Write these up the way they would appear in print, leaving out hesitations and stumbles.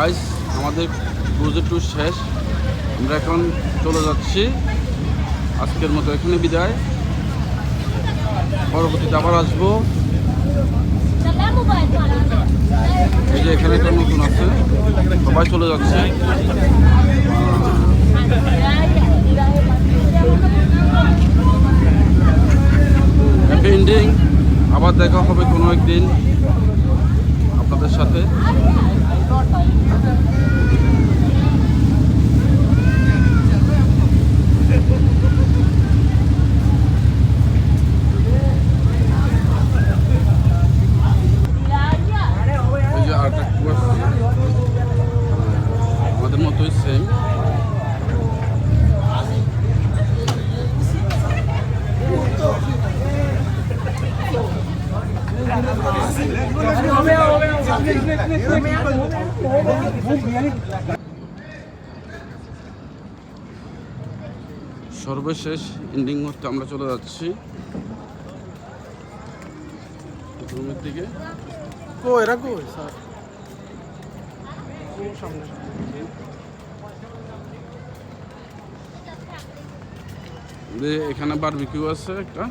Guys, আমাদের ক্রুজের tour শেষ। আমরা এখন চলে যাচ্ছি। আজকের মতো এখানে বিদায়। পরবর্তীতে আবার আসবো। এই যে এখানে একটা নতুন আছে, সবাই চলে যাচ্ছে। Happy ending. আবার দেখা হবে কোনো একদিন আপনাদের সাথে। আমাদের মতোই সেম। সর্বশেষ এন্ডিং করতে আমরা চলে যাচ্ছি রুমের দিকে। এখানে বারবিকিউ আছে একটা।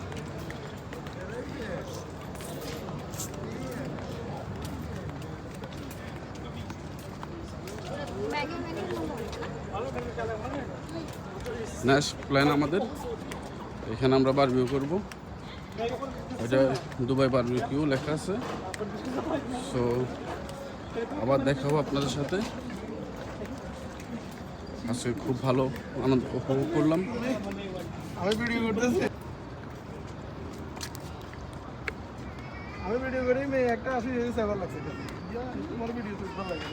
নেক্সট প্ল্যান আমাদের এখানে আমরা বারবিকিউ করব। এটা দুবাই বারবিকিউ লেখা আছে। সো আবার দেখাবো আপনাদের সাথে। আজকে খুব ভালো আনন্দ উপভোগ করলাম। আমি ভিডিও করি একটা আসি সেবার লাগছে তোমার ভিডিও তো ভালো লাগে।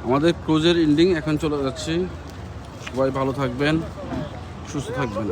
আমাদের ক্রুজের এন্ডিং এখন চলে যাচ্ছি। সবাই ভালো থাকবেন, সুস্থ থাকবেন।